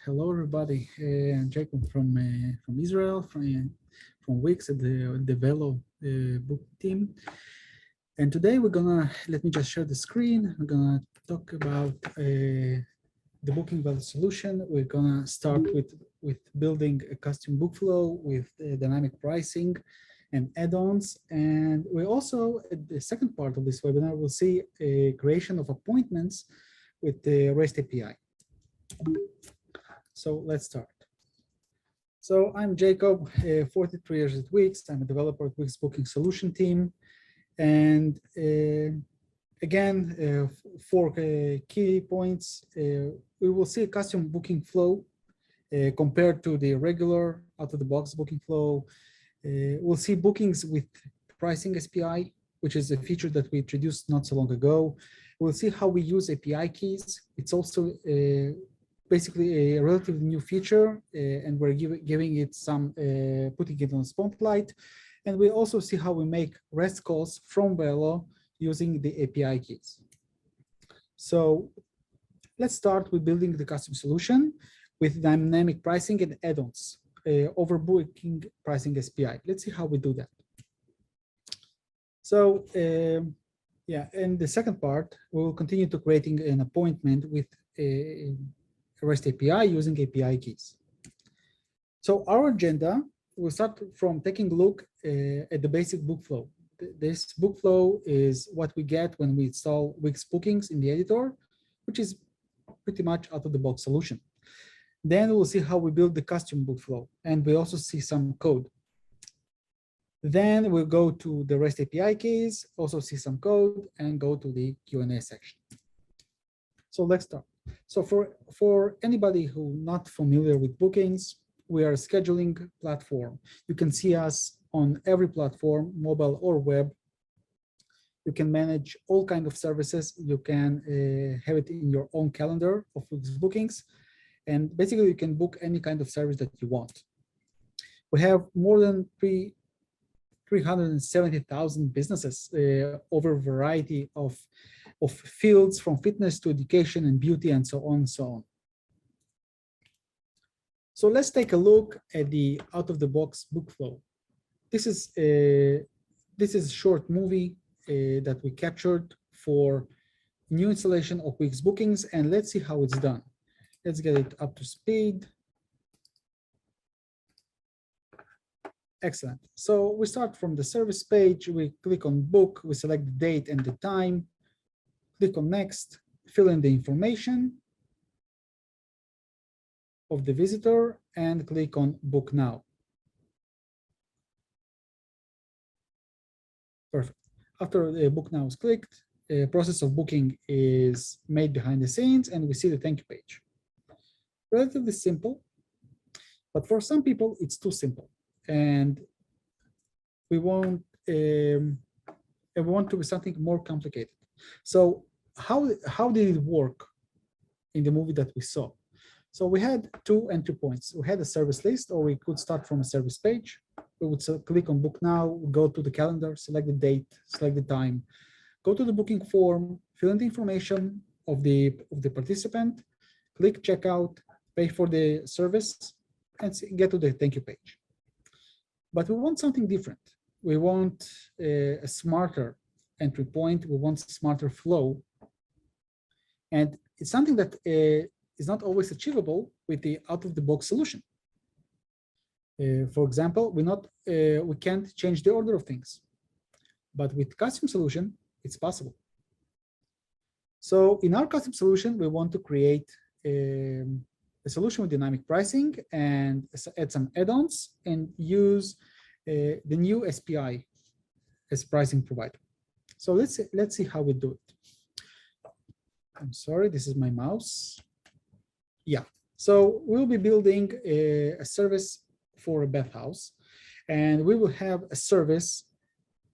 Hello, everybody. I'm Jacob from Israel, from Wix at the Velo Bookings Team. And today we're gonna, let me just share the screen. We're gonna talk about the booking value solution. We're gonna start with building a custom book flow with dynamic pricing and add-ons. And we also, at the second part of this webinar, we'll see a creation of appointments with the REST API. So let's start. So I'm Jacob, 43 years at Wix. I'm a developer at Wix Booking Solution Team. And again, four key points. We will see a custom booking flow compared to the regular out-of-the-box booking flow. We'll see bookings with pricing SPI, which is a feature that we introduced not so long ago. We'll see how we use API keys. It's also basically a relatively new feature, and we're giving it some, putting it on spotlight. And we also see how we make REST calls from Velo using the API keys. So let's start with building the custom solution with dynamic pricing and add-ons over booking pricing SPI. Let's see how we do that. So yeah, in the second part, we will continue to creating an appointment with a REST API using API keys. So our agenda will start from taking a look at the basic book flow. This book flow is what we get when we install Wix Bookings in the editor, which is pretty much out-of-the-box solution. Then we'll see how we build the custom book flow, and we also see some code. Then we'll go to the REST API keys, also see some code, and go to the Q&A section. So let's start. So for anybody who not familiar with bookings, we are a scheduling platform. You can see us on every platform, mobile or web. You can manage all kinds of services. You can have it in your own calendar of Wix Bookings. And basically, you can book any kind of service that you want. We have more than 370,000 businesses over a variety of fields, from fitness to education and beauty and so on and so on. So let's take a look at the out-of-the-box book flow. This is a short movie that we captured for new installation of Wix Bookings, and let's see how it's done. Let's get it up to speed. Excellent. So we start from the service page. We click on book. We select the date and the time. Click on next. Fill in the information of the visitor and click on book now. Perfect. After the book now is clicked, the process of booking is made behind the scenes, and we see the thank you page. Relatively simple, but for some people it's too simple, and we want to be something more complicated. So how did it work in the movie that we saw? So we had two entry points. We had a service list, or we could start from a service page. We would click on book now, go to the calendar, select the date, select the time, go to the booking form, fill in the information of the participant, click checkout, pay for the service, and get to the thank you page. But we want something different. We want a smarter entry point. We want a smarter flow. And it's something that is not always achievable with the out-of-the-box solution. For example, we can't change the order of things. But with custom solution, it's possible. So in our custom solution, we want to create a solution with dynamic pricing and add some add-ons and use the new SPI as pricing provider. So let's see how we do it. I'm sorry, this is my mouse. Yeah, so we'll be building a service for a bathhouse, and we will have a service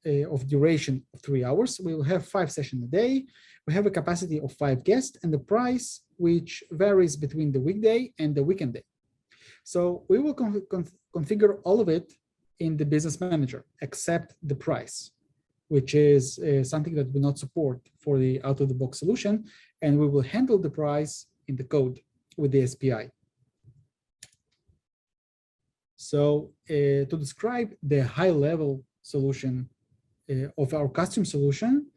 of duration of 3 hours. We will have 5 sessions a day. We have a capacity of 5 guests, and the price, which varies between the weekday and the weekend day. So we will configure all of it in the business manager, except the price, which is something that we not support for the out-of-the-box solution, and we will handle the price in the code with the SPI. So to describe the high-level solution of our custom solution,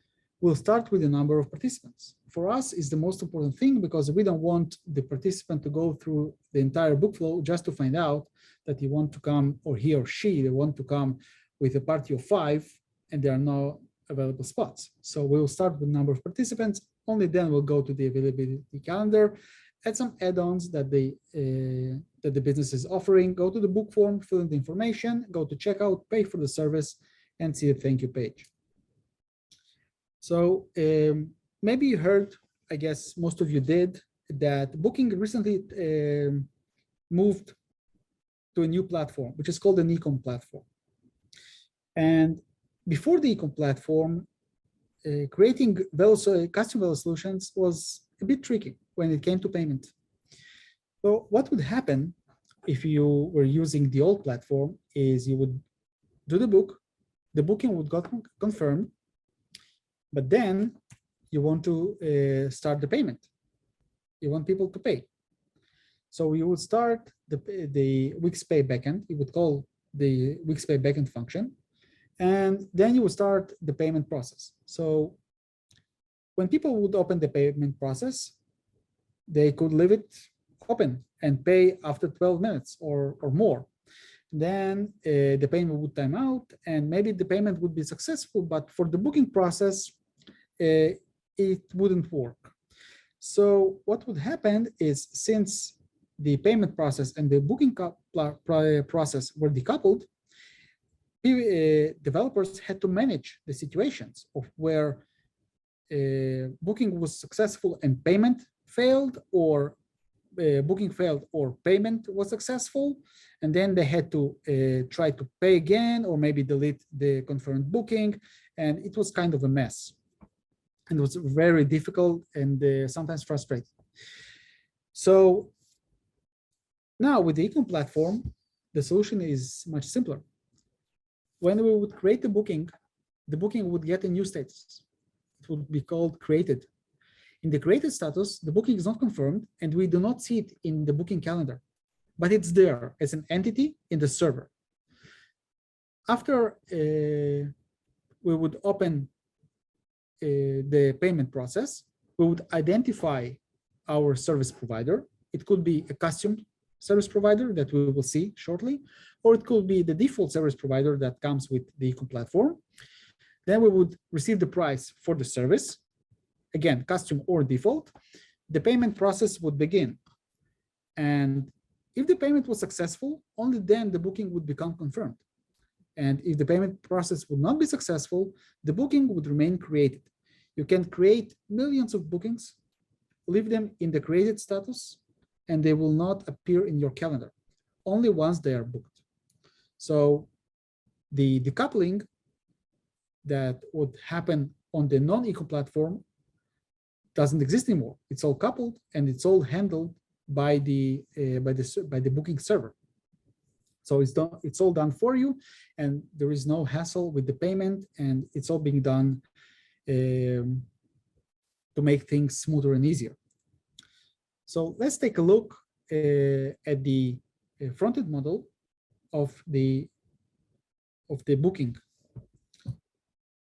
we'll start with the number of participants. For us, is the most important thing because we don't want the participant to go through the entire book flow just to find out that he want to come, or he or she, they want to come with a party of 5 and there are no available spots. So we will start with number of participants. Only then we'll go to the availability calendar, add some add-ons that the business is offering, go to the book form, fill in the information, go to checkout, pay for the service, and see the thank you page. So maybe you heard, I guess most of you did, that Booking recently moved to a new platform, which is called an e-com platform. And before the e-com platform, creating custom Velo solutions was a bit tricky when it came to payment. So what would happen if you were using the old platform is you would do the book, the booking would get confirmed, but then you want to start the payment. You want people to pay. So you would start the Wix Pay backend. You would call the Wix Pay backend function, and then you would start the payment process. So when people would open the payment process, they could leave it open and pay after 12 minutes or more. Then the payment would time out, and maybe the payment would be successful, but for the booking process, it wouldn't work. So what would happen is, since the payment process and the booking process were decoupled, developers had to manage the situations of where booking was successful and payment failed, or booking failed or payment was successful, and then they had to try to pay again, or maybe delete the confirmed booking, and it was kind of a mess. And it was very difficult and sometimes frustrating. So now with the e-com platform, the solution is much simpler. When we would create the booking would get a new status. It would be called created. In the created status, the booking is not confirmed, and we do not see it in the booking calendar, but it's there as an entity in the server. After we would open the payment process, we would identify our service provider. It could be a custom service provider that we will see shortly, or it could be the default service provider that comes with the e-com platform. Then we would receive the price for the service, again, custom or default. The payment process would begin. And if the payment was successful, only then the booking would become confirmed. And if the payment process would not be successful, the booking would remain created. You can create millions of bookings, leave them in the created status, and they will not appear in your calendar, only once they are booked. So the decoupling that would happen on the non-e-com platform doesn't exist anymore. It's all coupled, and it's all handled by the booking server. So it's all done for you, and there is no hassle with the payment, and it's all being done to make things smoother and easier. So let's take a look at the front-end model of the booking.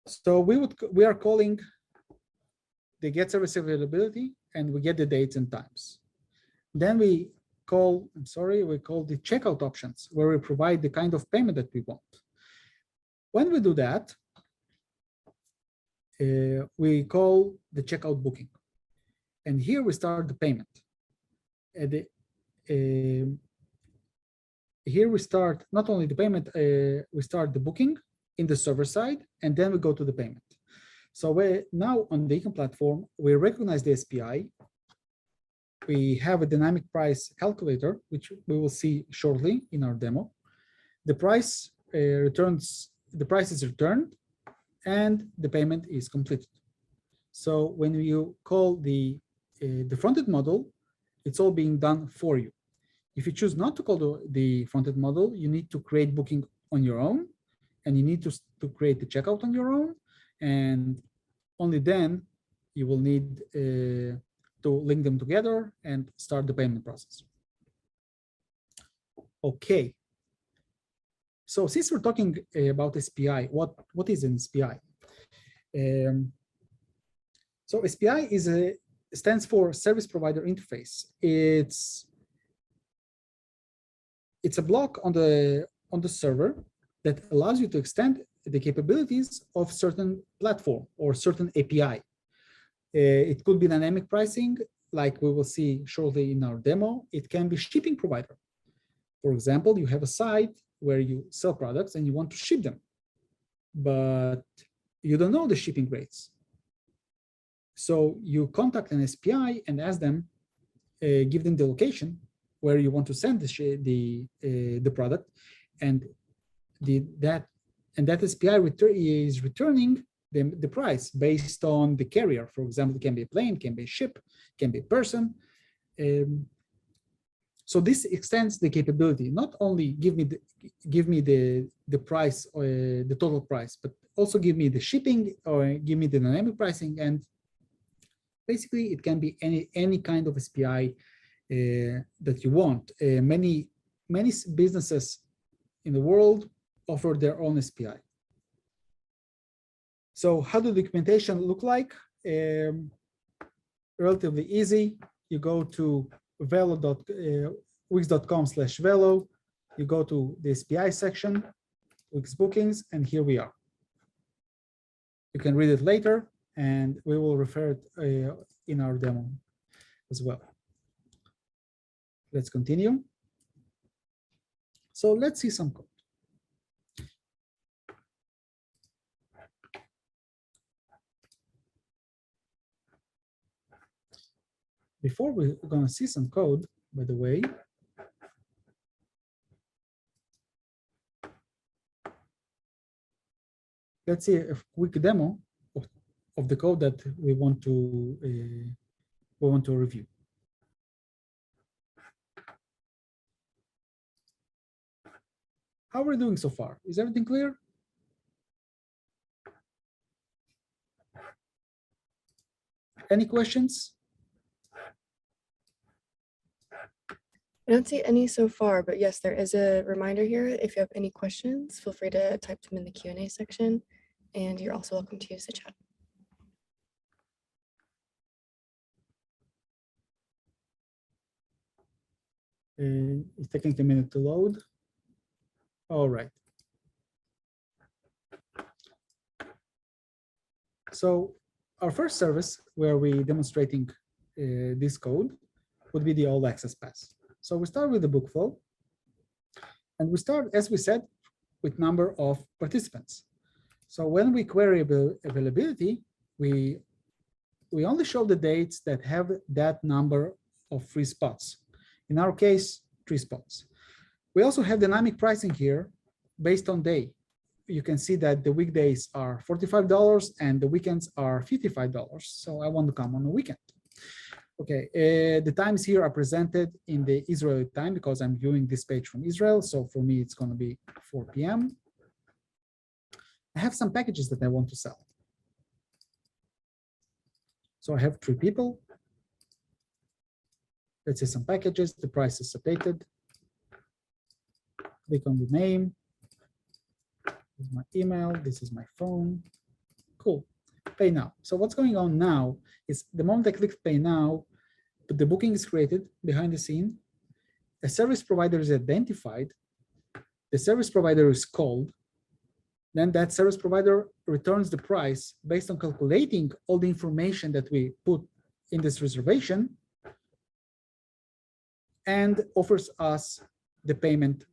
So we are calling the get service availability, and we get the dates and times. Then we call the checkout options, where we provide the kind of payment that we want. When we do that, we call the checkout booking. And here we start the payment. Here we start not only the payment, we start the booking in the server side, and then we go to the payment. So now on the e-com platform, we recognize the SPI. We have a dynamic price calculator, which we will see shortly in our demo. The price is returned, and the payment is completed. So when you call the front-end model, it's all being done for you. If you choose not to call the front-end model, you need to create booking on your own, and you need to create the checkout on your own, and only then you will need to link them together and start the payment process. Okay, So since we're talking about SPI, what is an SPI? So SPI stands for Service Provider Interface. It's a block on the server that allows you to extend the capabilities of certain platform or certain API. It could be dynamic pricing, like we will see shortly in our demo. It can be shipping provider. For example, you have a site where you sell products and you want to ship them, but you don't know the shipping rates. So you contact an SPI and ask them, give them the location where you want to send the product, and that SPI is returning the price based on the carrier. For example, it can be a plane, can be a ship, can be a person. So this extends the capability. Not only give me the price or the total price, but also give me the shipping or give me the dynamic pricing. And basically, it can be any kind of SPI that you want. Many businesses in the world offer their own SPI. So how do the documentation look like? Relatively easy. You go to wix.com/velo. You go to the SPI section, Wix Bookings, and here we are. You can read it later, and we will refer it in our demo as well. Let's continue. So let's see some code. Before we're going to see some code, by the way, let's see a quick demo of the code that we want to review. How are we doing so far? Is everything clear? Any questions? I don't see any so far, but yes, there is a reminder here. If you have any questions, feel free to type them in the Q&A section, and you're also welcome to use the chat. It's taking a minute to load. All right. So our first service where we're demonstrating this code would be the all access pass. So we start with the book flow, and we start, as we said, with number of participants. So when we query availability, we only show the dates that have that number of free spots. In our case, 3 spots. We also have dynamic pricing here based on day. You can see that the weekdays are $45 and the weekends are $55. So I want to come on the weekend. Okay, the times here are presented in the Israeli time because I'm viewing this page from Israel. So for me, it's going to be 4 p.m. I have some packages that I want to sell. So I have 3 people. Let's see some packages. The price is updated. Click on the name. This is my email. This is my phone. Cool. Pay now. So what's going on now is the moment I click pay now, the booking is created behind the scene. A service provider is identified. The service provider is called. Then that service provider returns the price based on calculating all the information that we put in this reservation and offers us the payment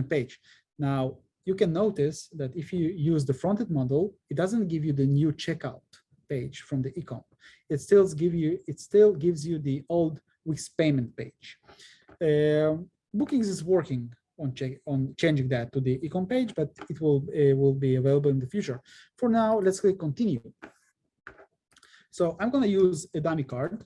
page. Now, you can notice that if you use the fronted model, it doesn't give you the new checkout page from the ecom. It still gives you the old Wix payment page. Bookings is working on changing that to the ecom page, but it will be available in the future. For now, let's click continue. So I'm going to use a dummy card.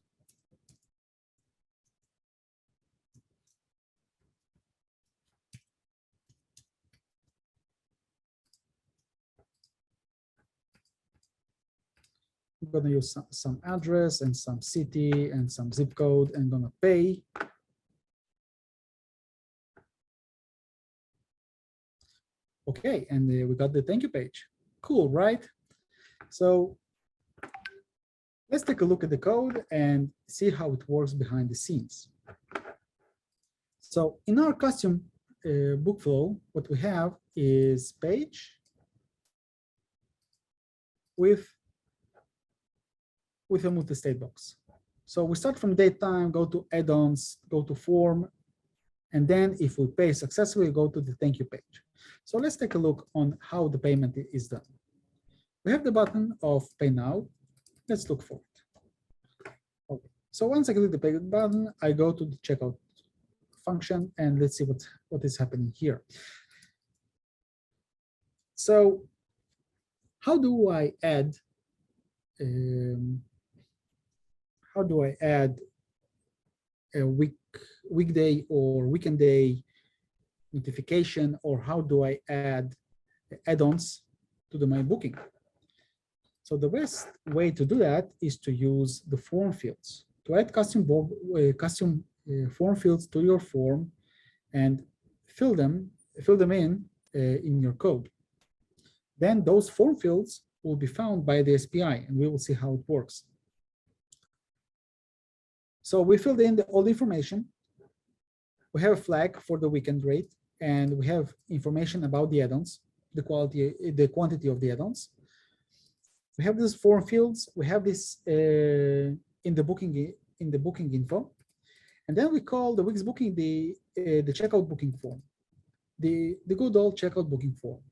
I'm going to use some address and some city and some zip code and going to pay. Okay, and we got the thank you page. Cool, right? So let's take a look at the code and see how it works behind the scenes. So in our custom book flow, what we have is page with a multi-state box. So we start from date time, go to add-ons, go to form, and then if we pay successfully, go to the thank you page. So let's take a look on how the payment is done. We have the button of pay now. Let's look for it. Okay. So once I click the pay button, I go to the checkout function and let's see what is happening here. So how do I add a weekday or weekend day notification, or how do I add add-ons to my booking? So the best way to do that is to use the form fields, to add custom form fields to your form and fill them in your code. Then those form fields will be found by the SPI, and we will see how it works. So we filled in all the information. We have a flag for the weekend rate, and we have information about the add-ons, the quantity of the add-ons. We have these form fields. We have this in the booking info, and then we call the Wix booking the checkout booking form, the good old checkout booking form.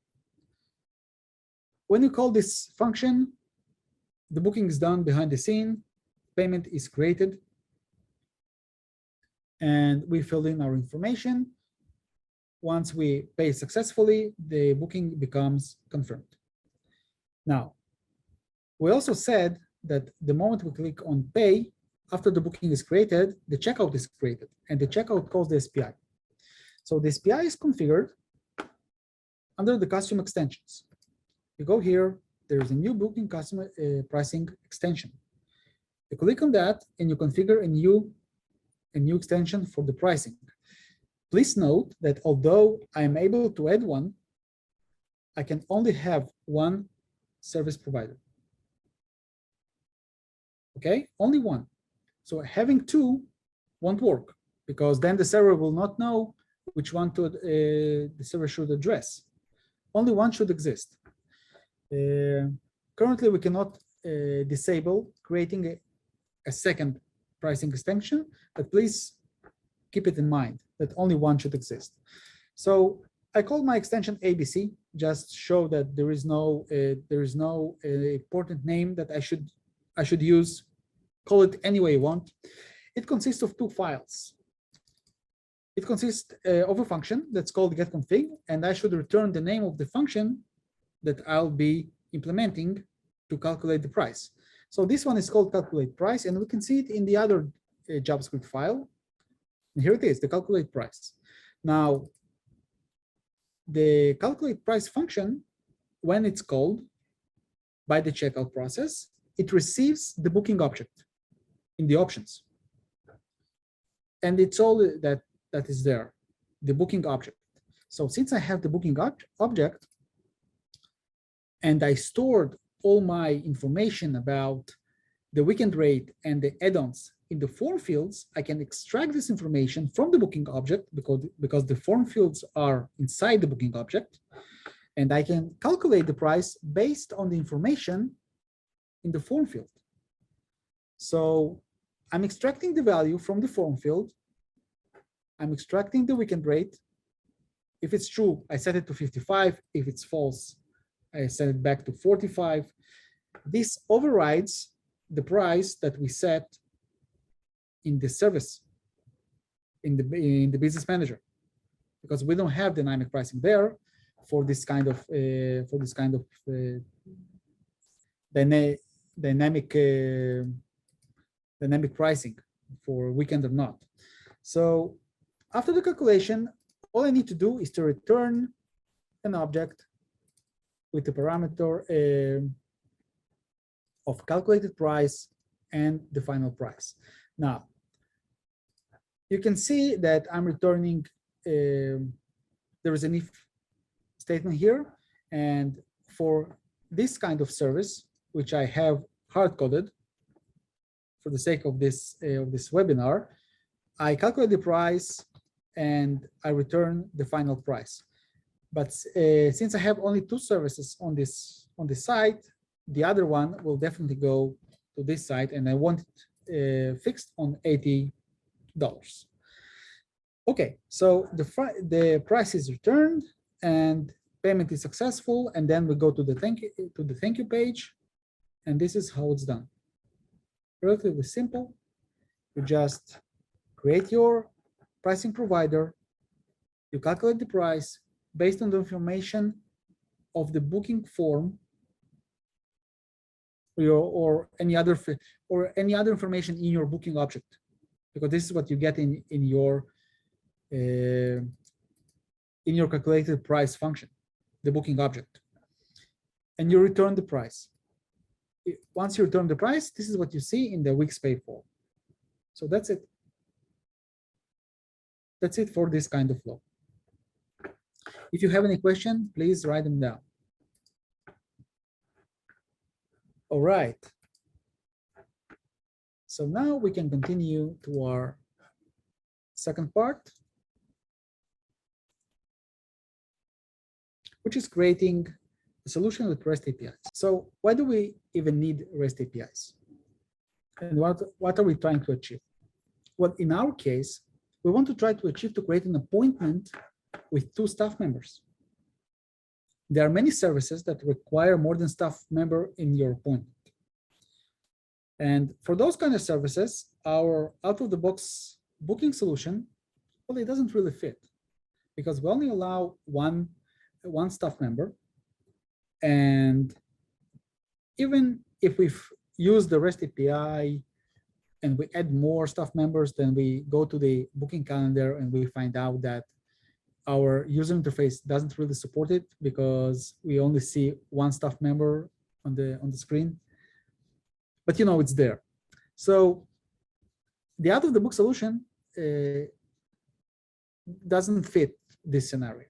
When you call this function, the booking is done behind the scene, payment is created, and we fill in our information. Once we pay successfully, the booking becomes confirmed. Now, we also said that the moment we click on pay, after the booking is created, the checkout is created, and the checkout calls the SPI. So the SPI is configured under the custom extensions. You go here, there's a new booking customer pricing extension. You click on that and you configure a new extension for the pricing. Please note that although I'm able to add one, I can only have one service provider. Okay, only one. So having two won't work, because then the server will not know which one the server should address. Only one should exist. Currently, we cannot disable creating a second pricing extension, but please keep it in mind that only one should exist. So I call my extension ABC, just show that there is no important name that I should use. Call it any way you want. It consists of two files. It consists of a function that's called getConfig, and I should return the name of the function that I'll be implementing to calculate the price. So this one is called calculate price, and we can see it in the other JavaScript file. And here it is, the calculate price. Now, the calculate price function, when it's called by the checkout process, it receives the booking object in the options. And it's all that is there, the booking object. So since I have the booking object, and I stored all my information about the weekend rate and the add-ons in the form fields, I can extract this information from the booking object because the form fields are inside the booking object, and I can calculate the price based on the information in the form field. So I'm extracting the value from the form field. I'm extracting the weekend rate. If it's true, I set it to 55. If it's false, I set it back to 45. This overrides the price that we set in the service, in the business manager, because we don't have dynamic pricing there for this kind of dynamic pricing for weekend or not. So after the calculation, all I need to do is to return an object with the parameter of calculated price and the final price. Now, you can see that I'm returning, there is an if statement here. And for this kind of service, which I have hard-coded for the sake of this webinar, I calculate the price and I return the final price. But since I have only 2 services on this site, the other one will definitely go to this site, and I want it fixed on $80. Okay, so the price is returned and payment is successful, and then we go to the thank you page, and this is how it's done. Relatively simple. You just create your pricing provider, you calculate the price based on the information of the booking form or any other information in your booking object, because this is what you get in your calculated price function, the booking object, and you return the price. Once you return the price, this is what you see in the Wix pay form. So that's it. That's it for this kind of flow. If you have any question, please write them down. All right. So now we can continue to our second part, which is creating a solution with REST APIs. So why do we even need REST APIs? And what are we trying to achieve? Well, in our case, we want to try to create an appointment with 2 staff members. There are many services that require more than staff member in your appointment. And for those kind of services, our out-of-the-box booking solution, well, it doesn't really fit, because we only allow one staff member. And even if we've used the REST API and we add more staff members, then we go to the booking calendar and we find out that our user interface doesn't really support it, because we only see one staff member on the screen. But you know it's there. So the out-of-the-box solution doesn't fit this scenario,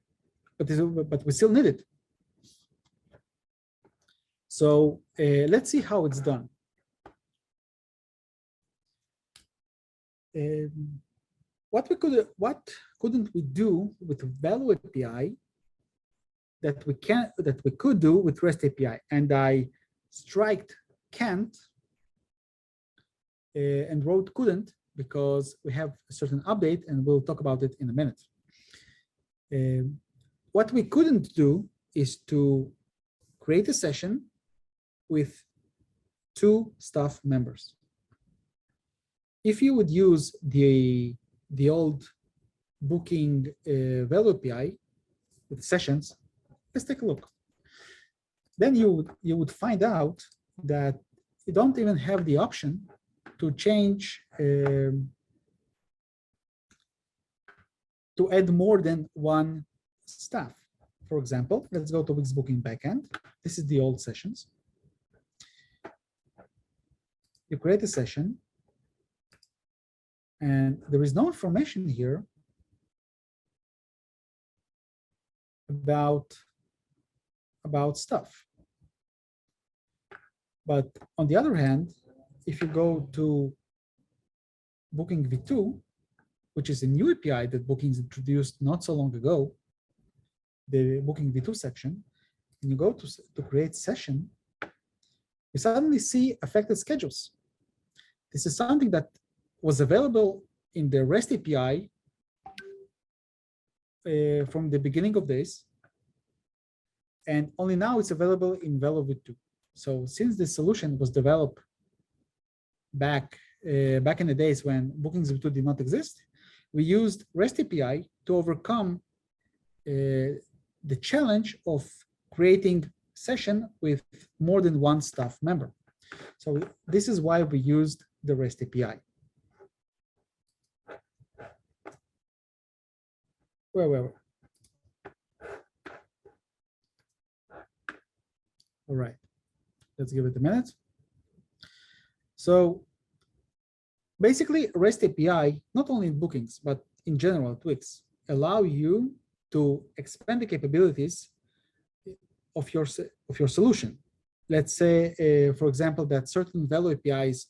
but we still need it. So let's see how it's done. What couldn't we do with Velo API that we could do with REST API? And I striked can't and wrote couldn't, because we have a certain update, and we'll talk about it in a minute. What we couldn't do is to create a session with 2 staff members. If you would use the old booking Velo API with sessions, let's take a look. Then you would find out that you don't even have the option to change to add more than 1 staff. For example, let's go to Wix Booking Backend. This is the old sessions. You create a session, and there is no information here about stuff. But on the other hand, if you go to Booking V2, which is a new API that Bookings introduced not so long ago, the Booking V2 section, and you go to create session, you suddenly see affected schedules. This is something that was available in the REST API from the beginning of this, and only now it's available in Velo V2. So since this solution was developed back in the days when Bookings V2 did not exist, we used REST API to overcome the challenge of creating session with more than 1 staff member. So this is why we used the REST API. Where? All right, let's give it a minute. So basically, REST API, not only in Bookings, but in general, Wix, allow you to expand the capabilities of your solution. Let's say, for example, that certain Velo APIs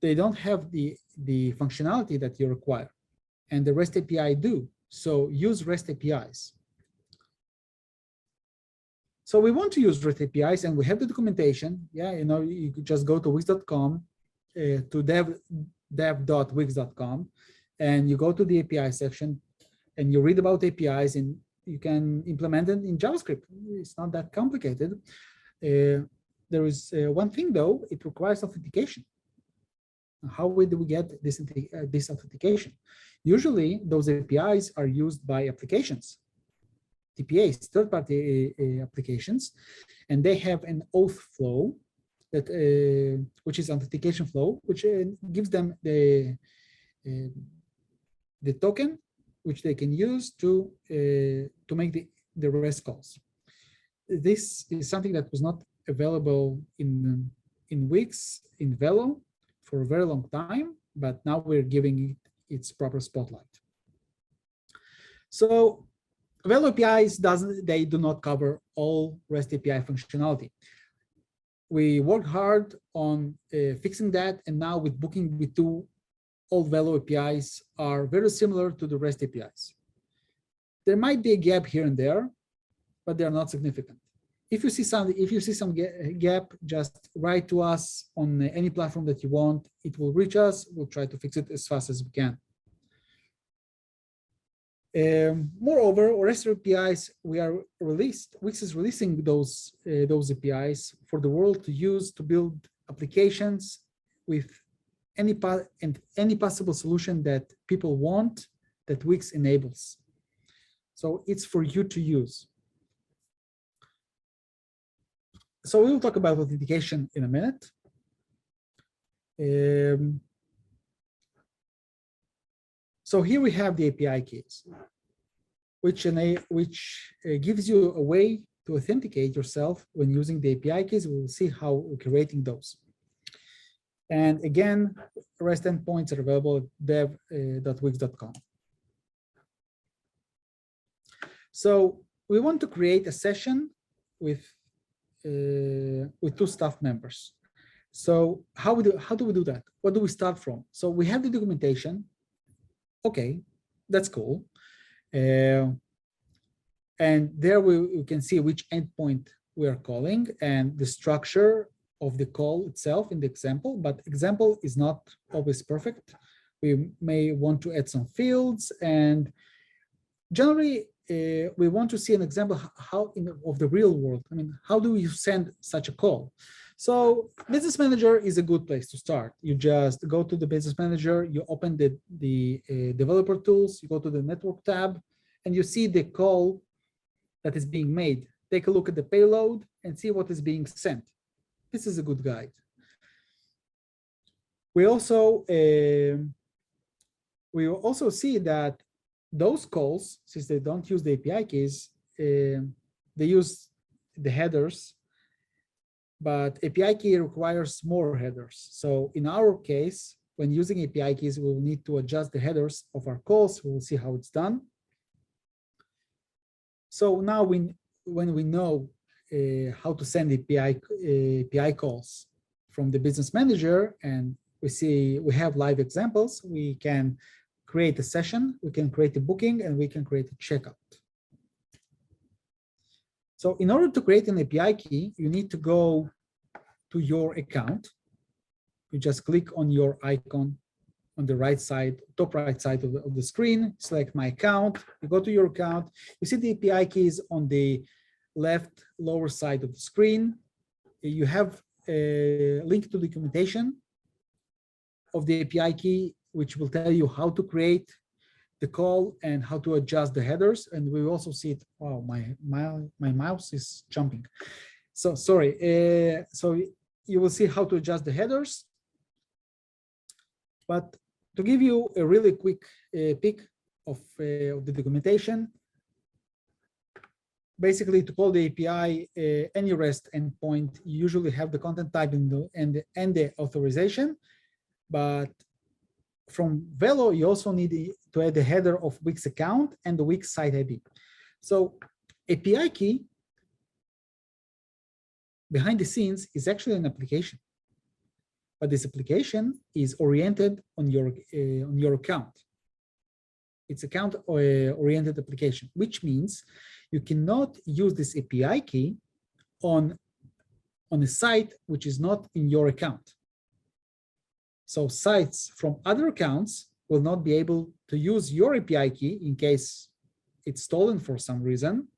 they don't have the functionality that you require, and the REST API do. So use REST APIs. So we want to use REST APIs, and we have the documentation. Yeah, you could just go to wix.com to dev.wix.com, and you go to the API section, and you read about APIs, and you can implement it in JavaScript. It's not that complicated. There is one thing though, it requires authentication. How do we get this authentication? Usually those APIs are used by applications, TPAs, third-party applications, and they have an auth flow that which is authentication flow, which gives them the token which they can use to make the REST calls. This is something that was not available in Wix, in Velo, for a very long time, but now we're giving it its proper spotlight. So Velo APIs they do not cover all REST API functionality. We worked hard on fixing that, and now with Booking V2, all Velo APIs are very similar to the REST APIs. There might be a gap here and there, but they are not significant. If you see some gap, just write to us on any platform that you want. It will reach us. We'll try to fix it as fast as we can. Moreover, REST APIs Wix is releasing those APIs for the world to use to build applications with any possible solution that people want that Wix enables. So it's for you to use. So we will talk about authentication in a minute. So here we have the API keys, which gives you a way to authenticate yourself when using the API keys. We will see how we're creating those. And again, REST endpoints are available at dev.wix.com. So we want to create a session with two staff members. So how do we do that? What do we start from? So we have the documentation. Okay, that's cool. And there we can see which endpoint we are calling and the structure of the call itself in the example, but example is not always perfect. We may want to add some fields, and generally we want to see an example of the real world. I mean, how do you send such a call? So Business Manager is a good place to start. You just go to the Business Manager, you open the developer tools, you go to the network tab, and you see the call that is being made. Take a look at the payload and see what is being sent. This is a good guide. We also see that those calls, since they don't use the API keys, they use the headers, but API key requires more headers. So in our case, when using API keys, we will need to adjust the headers of our calls. We will see how it's done. So now when we know how to send API calls from the Business Manager, and we have live examples, we can create a session, we can create a booking, and we can create a checkout. So in order to create an API key, you need to go to your account. You just click on your icon on the right side, top right side of the screen, select my account, you go to your account, you see the API keys on the left lower side of the screen. You have a link to documentation of the API key, which will tell you how to create the call and how to adjust the headers. And we also see it. Wow, my mouse is jumping. So sorry. So you will see how to adjust the headers. But to give you a really quick peek of the documentation, basically to call the API, any REST endpoint, you usually have the content type and the authorization. But from Velo, you also need to add the header of Wix account and the Wix site ID. So API key behind the scenes is actually an application, but this application is oriented on your account. It's account oriented application, which means you cannot use this API key on a site which is not in your account. So sites from other accounts will not be able to use your API key in case it's stolen for some reason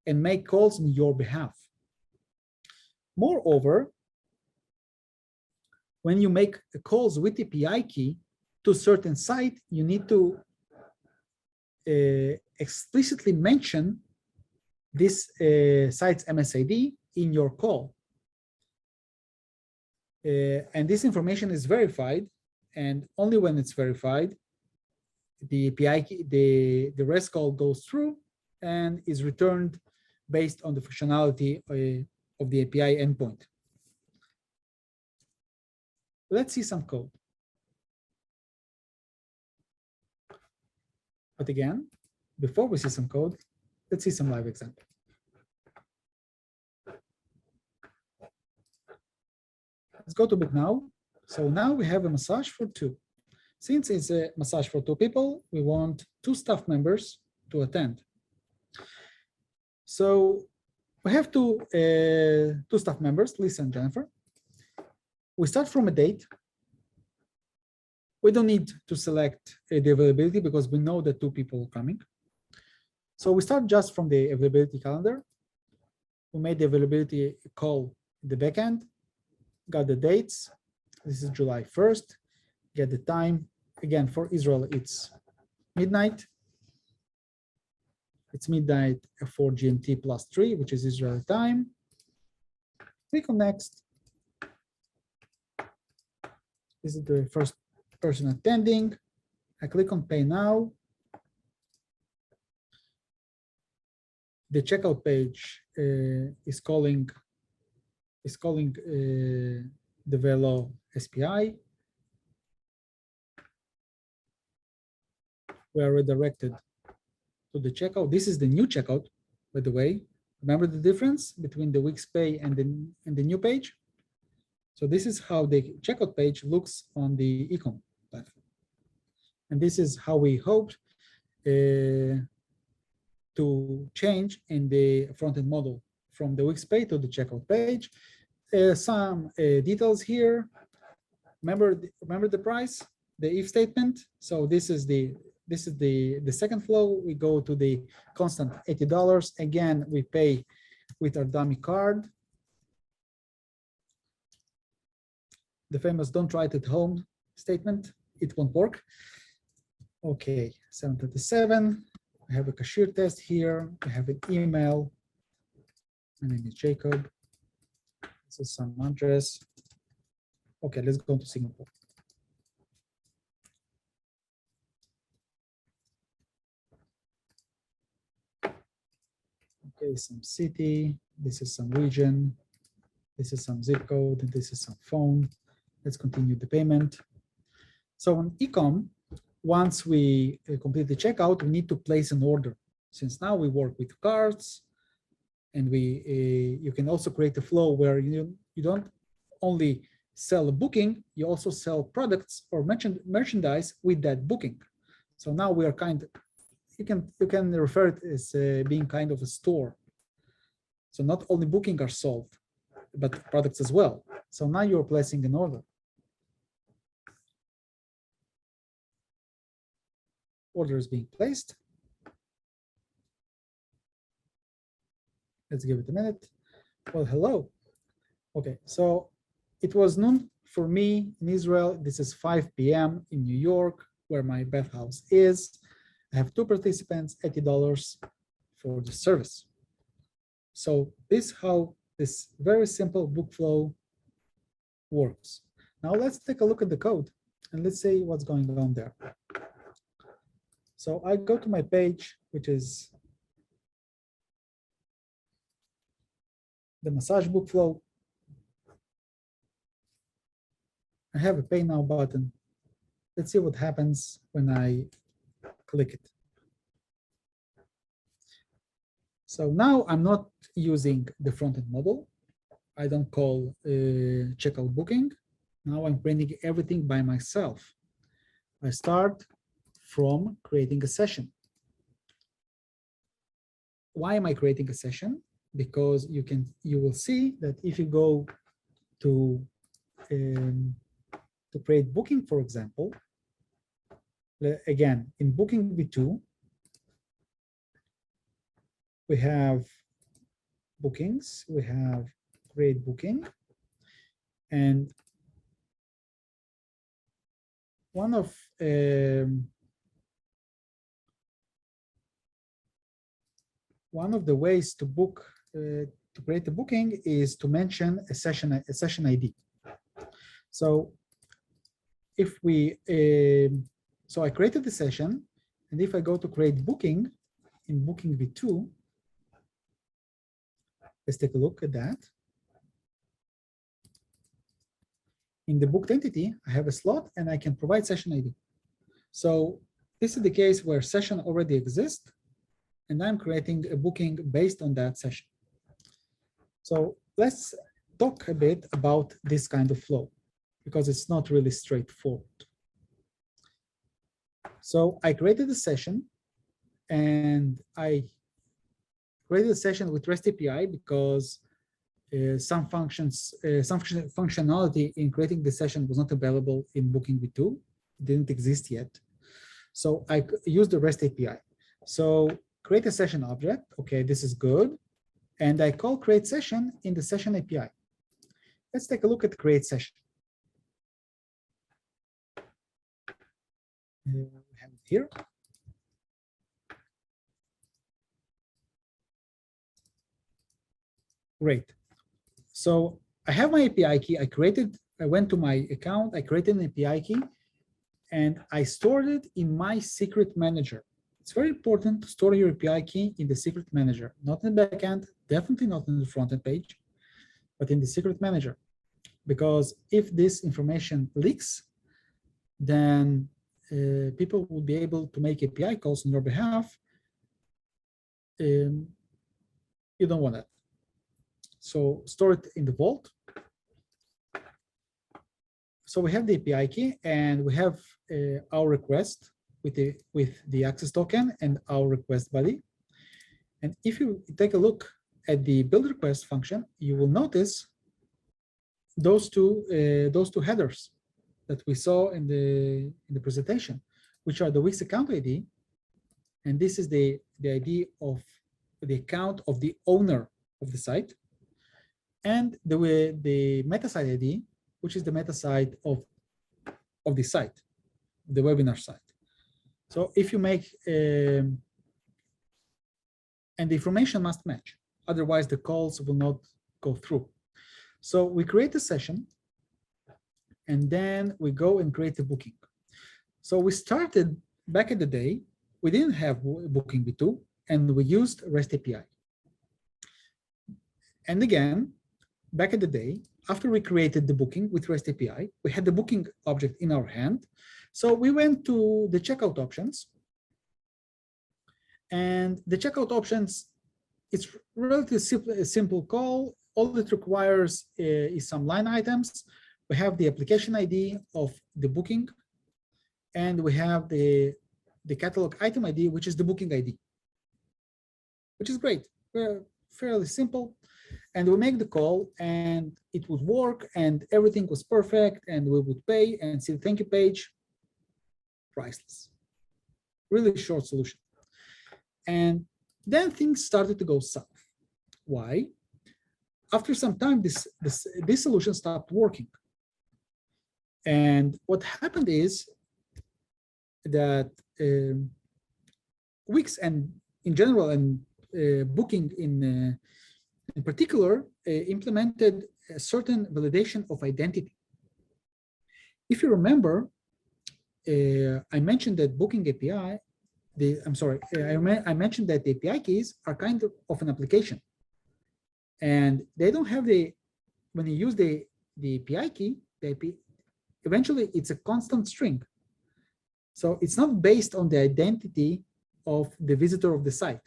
and make calls on your behalf. Moreover, when you make calls with API key to a certain site, you need to explicitly mention this site's MSID in your call. And this information is verified, and only when it's verified, the API key, the REST call goes through and is returned based on the functionality of the API endpoint. Let's see some code. But again, before we see some code, let's see some live example. Let's go to Book Now. So now we have a massage for 2. Since it's a massage for 2 people, we want 2 staff members to attend. So we have 2 staff members, Lisa and Jennifer. We start from a date. We don't need to select the availability because we know that 2 people are coming. So we start just from the availability calendar. We made the availability call in the backend, got the dates. This is July 1st. Get the time. Again, for Israel, it's midnight. It's midnight for GMT +3, which is Israeli time. Click on next. This is the first person attending. I click on Pay Now. The checkout page is calling the Velo SPI. We are redirected to the checkout. This is the new checkout, by the way. Remember the difference between the Wix Pay and the new page? So this is how the checkout page looks on the e-com platform. And this is how we hoped to change in the front-end model from the Wix Pay to the checkout page. Some details here. Remember the price, the if statement. So this is the second flow. We go to the constant $80. Again, we pay with our dummy card. The famous "don't try it at home" statement. It won't work. Okay, 737. We have a cashier test here. We have an email. My name is Jacob. This is some address. Okay, let's go to Singapore. Okay, some city. This is some region. This is some zip code. And this is some phone. Let's continue the payment. So on e-com, once we complete the checkout, we need to place an order. Since now we work with cards, and you can also create a flow where you don't only sell a booking, you also sell products or merchandise with that booking. So now we are you can refer it as being kind of a store. So not only booking are sold, but products as well. So now you're placing an order. Order is being placed. Let's give it a minute. Well, hello. Okay, so it was noon for me in Israel. This is 5 p.m. in New York, where my bathhouse is. I have 2 participants, $80 for the service. So this is how this very simple book flow works. Now let's take a look at the code and let's see what's going on there. So I go to my page, which is the massage book flow. I have a Pay Now button. Let's see what happens when I click it. So now I'm not using the front-end model. I don't call checkout booking. Now I'm printing everything by myself. I start from creating a session. Why am I creating a session? Because you will see that if you go to create booking, for example, again, in booking v2, we have bookings, we have create booking, and one of the ways to book to create a booking is to mention a session ID. So if we so I created the session, and if I go to create booking in booking v2, let's take a look at that. In the booked entity, I have a slot and I can provide session ID. So this is the case where session already exists, and I'm creating a booking based on that session. So let's talk a bit about this kind of flow, because it's not really straightforward. So I created a session, and I created a session with REST API because some functionality in creating the session was not available in booking v2, didn't exist yet. So I used the REST API. So create a session object. Okay, this is good. And I call create session in the session API. Let's take a look at create session. We have it here. Great. So I have my API key. I went to my account, I created an API key, and I stored it in my secret manager. It's very important to store your API key in the secret manager, not in the backend, definitely not in the front-end page, but in the secret manager. Because if this information leaks, then people will be able to make API calls on your behalf. You don't want that. So store it in the vault. So we have the API key, and we have our request with the access token and our request body. And if you take a look at the build request function, you will notice those two headers that we saw in the presentation, which are the Wix account ID, and this is the ID of the account of the owner of the site, and the meta site ID, which is the meta site of the site, the webinar site. So if you make and the information must match, otherwise the calls will not go through. So we create a session, and then we go and create a booking. So we started back in the day, we didn't have booking v2, and we used REST API. And again, back in the day, after we created the booking with REST API, we had the booking object in our hand. So we went to the checkout options, and the checkout options, it's relatively simple call. All it requires is some line items. We have the application ID of the booking, and we have the catalog item ID, which is the booking ID, which is great. Fairly simple. And we make the call, and it would work, and everything was perfect, and we would pay and see the thank you page. Priceless. Really short solution. And then things started to go south. Why? After some time, this solution stopped working. And what happened is that Wix, and in general, and booking in particular, implemented a certain validation of identity. If you remember, I mentioned that booking API, I mentioned that the API keys are kind of an application. And they don't have when you use the API key, eventually it's a constant string. So it's not based on the identity of the visitor of the site.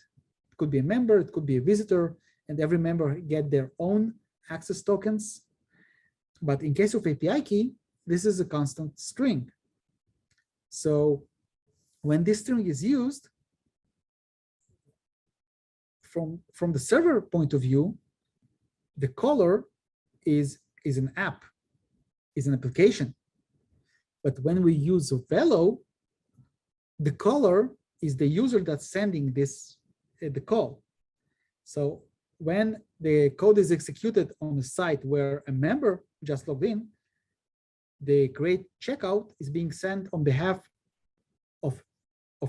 It could be a member, it could be a visitor, and every member get their own access tokens. But in case of API key, this is a constant string. So when this string is used, from the server point of view, the caller is an app, is an application. But when we use Velo, the caller is the user that's sending this the call. So when the code is executed on a site where a member just logged in, the create checkout is being sent on behalf of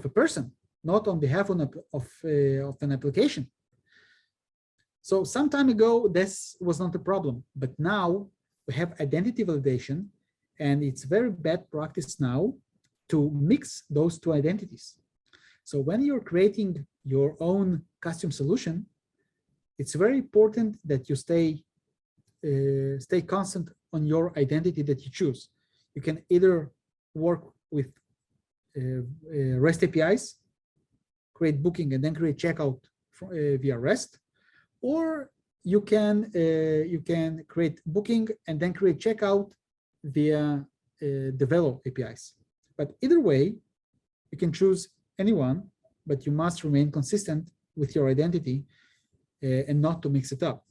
a person, not on behalf of an application. So some time ago, this was not a problem, but now we have identity validation, and it's very bad practice now to mix those two identities. So when you're creating your own custom solution, it's very important that you stay constant on your identity that you choose. You can either work with REST APIs, create booking and then create checkout via REST, or you can create booking and then create checkout via the Velo APIs. But either way, you can choose anyone, but you must remain consistent with your identity and not to mix it up.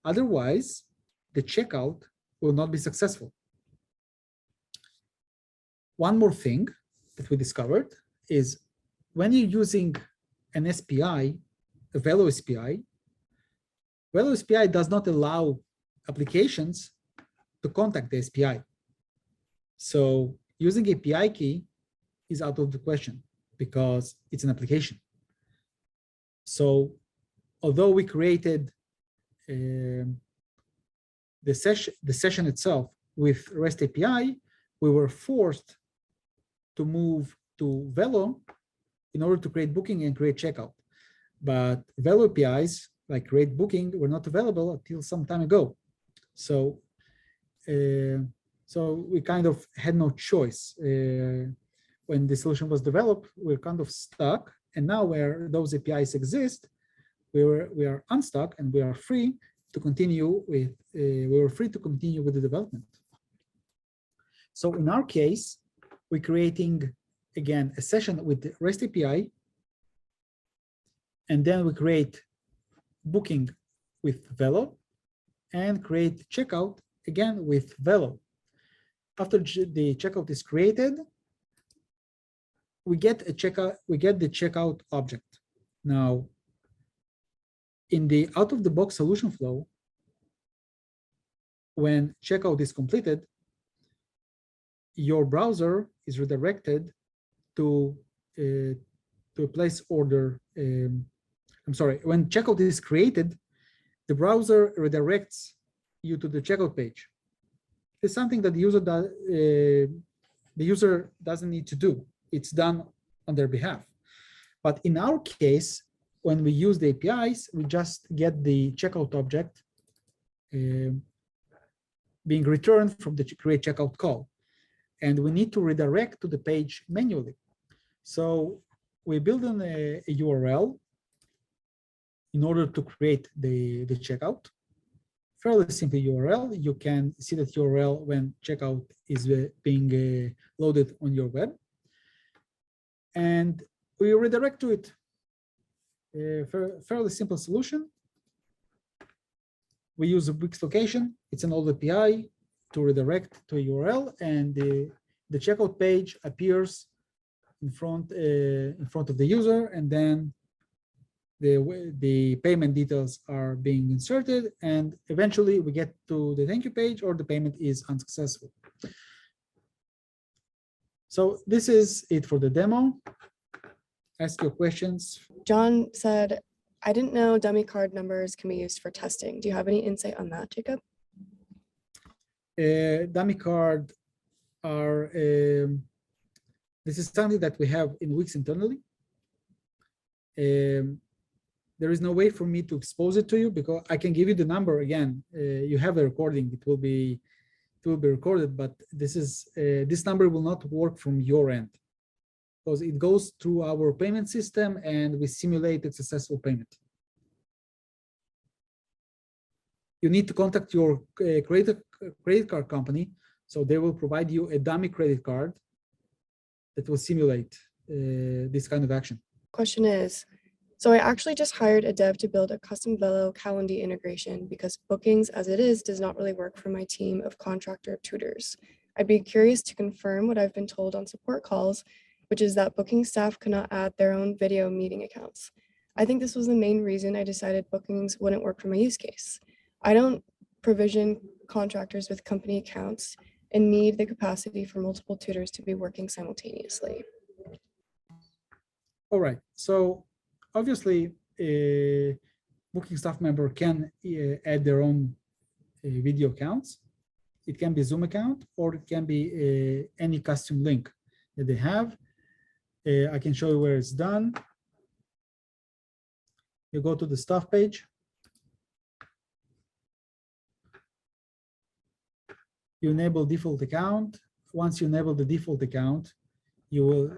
Otherwise, the checkout will not be successful. One more thing that we discovered is when you're using an SPI, a Velo SPI, Velo SPI does not allow applications to contact the SPI. So using API key is out of the question because it's an application. So although we created the session itself with REST API, we were forced to move to Velo in order to create booking and create checkout. But Velo APIs, like create booking, were not available until some time ago. So, so we kind of had no choice. When the solution was developed, we're kind of stuck. And now where those APIs exist, we are unstuck and we are free to continue with the development. So in our case, we're creating again a session with the REST API, and then we create booking with Velo and create checkout again with Velo. After the checkout is created, we get the checkout object. Now, in the out-of-the-box solution flow, when checkout is completed, your browser is redirected to a place order. I'm sorry, when checkout is created, the browser redirects you to the checkout page. It's something that the user doesn't need to do. It's done on their behalf. But in our case, when we use the APIs, we just get the checkout object being returned from the create checkout call. And we need to redirect to the page manually. So we build a URL in order to create the checkout. Fairly simple URL. You can see that URL when checkout is being loaded on your web. And we redirect to it. Fairly simple solution. We use a Wix location. It's an old API to redirect to a URL, and the checkout page appears in front of the user, and then the payment details are being inserted, and eventually we get to the thank you page or the payment is unsuccessful. So this is it for the demo. Ask your questions. John said, I didn't know dummy card numbers can be used for testing. Do you have any insight on that, Jacob? Dummy card are, this is something that we have in Wix internally. There is no way for me to expose it to you because I can give you the number again. You have a recording, it will be recorded, but this number will not work from your end because it goes through our payment system and we simulate a successful payment. you need to contact your credit card company. So they will provide you a dummy credit card that will simulate this kind of action. Question is, so I actually just hired a dev to build a custom Velo Calendly integration because bookings as it is does not really work for my team of contractor tutors. I'd be curious to confirm what I've been told on support calls, which is that booking staff cannot add their own video meeting accounts. I think this was the main reason I decided bookings wouldn't work for my use case. I don't provision contractors with company accounts and need the capacity for multiple tutors to be working simultaneously. All right, so obviously a booking staff member can add their own video accounts. It can be Zoom account, or it can be any custom link that they have. I can show you where it's done. You go to the staff page. You enable default account. Once you enable the default account, you will,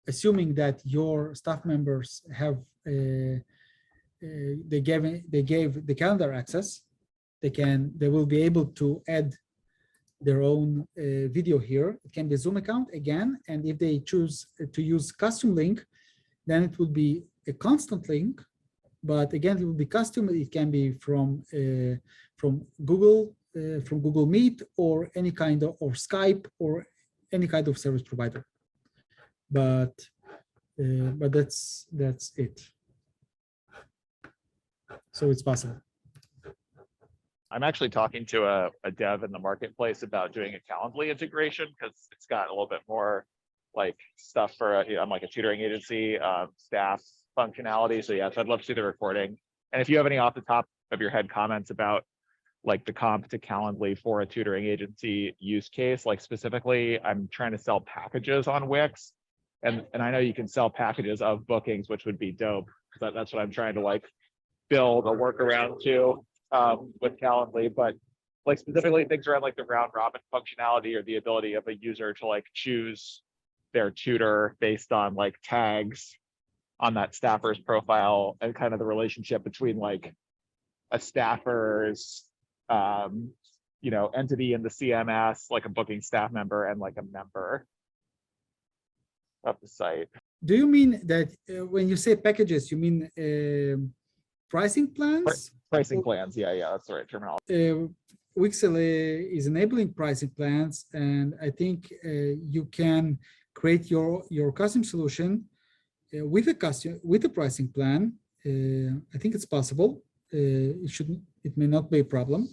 assuming that your staff members have, they gave the calendar access, they will be able to add their own video here. It can be a Zoom account again, and if they choose to use custom link, then it would be a constant link, but again, it will be custom. It can be from Google Meet or any kind of, or Skype or any kind of service provider. But that's it. So it's possible. I'm actually talking to a dev in the marketplace about doing a Calendly integration because it's got a little bit more like stuff for I'm like a tutoring agency, staff functionality. So yes, I'd love to see the recording. And if you have any off the top of your head comments about like the comp to Calendly for a tutoring agency use case, like specifically, I'm trying to sell packages on Wix. And I know you can sell packages of bookings, which would be dope. That's what I'm trying to like build a workaround to with Calendly, but like specifically things around like the round robin functionality or the ability of a user to like choose their tutor based on like tags on that staffer's profile and kind of the relationship between like a staffer's you know, entity in the CMS, like a booking staff member and like a member of the site. Do you mean that when you say packages, you mean pricing plans? Pricing plans, yeah, that's the right terminology. Wix is enabling pricing plans, and I think you can create your custom solution with a pricing plan. I think it's possible. It may not be a problem.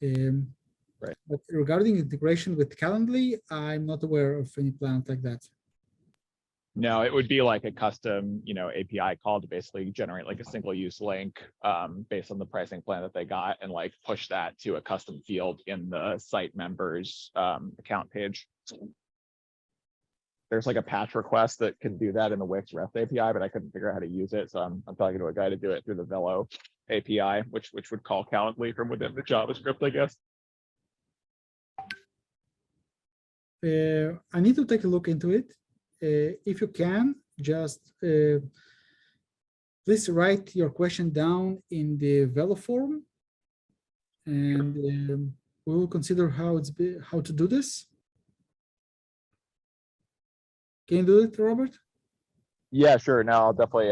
Right. But regarding integration with Calendly, I'm not aware of any plans like that. No, it would be like a custom, you know, API call to basically generate like a single use link based on the pricing plan that they got and like push that to a custom field in the site members account page. There's like a patch request that can do that in the Wix REST API, but I couldn't figure out how to use it. So I'm talking to a guy to do it through the Velo API, which would call Calendly from within the JavaScript, I guess. I need to take a look into it. If you can, just please write your question down in the Velo form, and we will consider how to do this. Can you do it, Robert? Yeah, sure. No, I'll definitely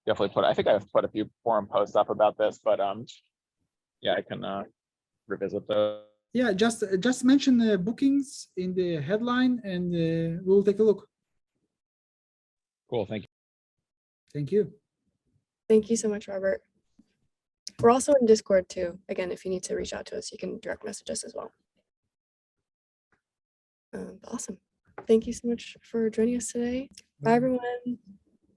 put. I think I've put a few forum posts up about this, but yeah, I can revisit those. Yeah, just mention bookings in the headline, and we'll take a look. Cool. Thank you. Thank you. Thank you so much, Robert. We're also in Discord too. Again, if you need to reach out to us, you can direct message us as well. Awesome. Thank you so much for joining us today. Bye, everyone.